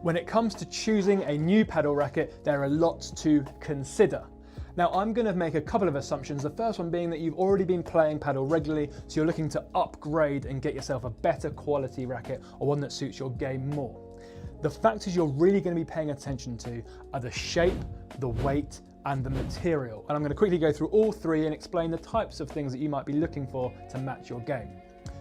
When it comes to choosing a new paddle racket, there are lots to consider. Now, I'm going to make a couple of assumptions. The first one being that you've already been playing paddle regularly, so you're looking to upgrade and get yourself a better quality racket or one that suits your game more. The factors you're really going to be paying attention to are the shape, the weight, and the material. And I'm going to quickly go through all three and explain the types of things that you might be looking for to match your game.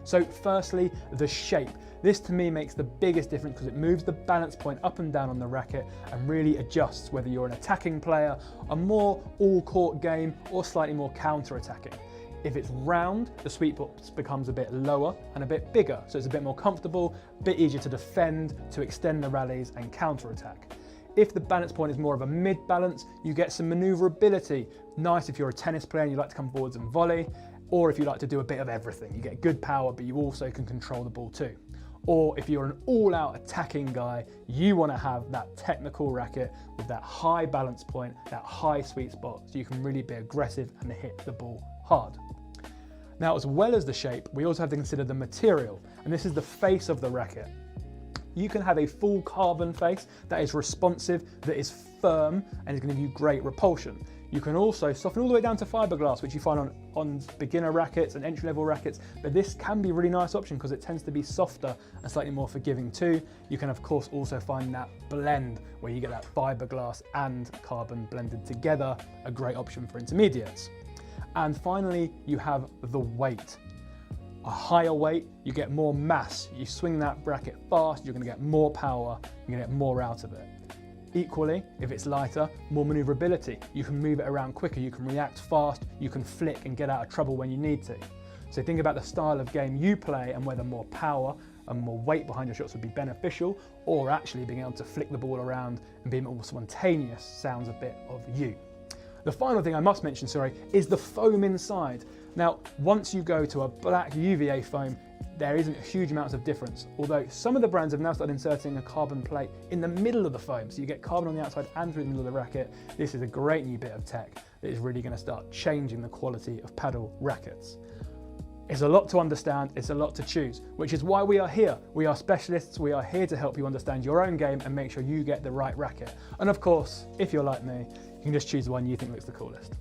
So firstly, the shape. This to me makes the biggest difference because it moves the balance point up and down on the racket and really adjusts whether you're an attacking player, a more all-court game, or slightly more counter-attacking. If it's round, the sweet spot becomes a bit lower and a bit bigger, so it's a bit more comfortable, a bit easier to defend, to extend the rallies and counter-attack. If the balance point is more of a mid-balance, you get some manoeuvrability. Nice if you're a tennis player and you like to come forwards and volley, or if you like to do a bit of everything. You get good power, but you also can control the ball too. Or if you're an all-out attacking guy, you want to have that technical racket with that high balance point, that high sweet spot, so you can really be aggressive and hit the ball hard. Now, as well as the shape, we also have to consider the material, and this is the face of the racket. You can have a full carbon face that is responsive, that is firm, and is going to give you great repulsion. You can also soften all the way down to fiberglass, which you find on beginner rackets and entry-level rackets, but this can be a really nice option because it tends to be softer and slightly more forgiving too. You can of course also find that blend where you get that fiberglass and carbon blended together, a great option for intermediates. And finally, you have the weight. A higher weight, you get more mass. You swing that racket fast, you're going to get more power, you're going to get more out of it. Equally, if it's lighter, more manoeuvrability. You can move it around quicker, you can react fast, you can flick and get out of trouble when you need to. So think about the style of game you play and whether more power and more weight behind your shots would be beneficial, or actually being able to flick the ball around and being more spontaneous sounds a bit of you. The final thing I must mention, is the foam inside. Now, once you go to a black UVA foam, there isn't huge amounts of difference, although some of the brands have now started inserting a carbon plate in the middle of the foam, so you get carbon on the outside and through the middle of the racket. This is a great new bit of tech that is really going to start changing the quality of paddle rackets. It's a lot to understand, it's a lot to choose, which is why we are here. We are specialists, we are here to help you understand your own game and make sure you get the right racket. And of course, if you're like me, you can just choose the one you think looks the coolest.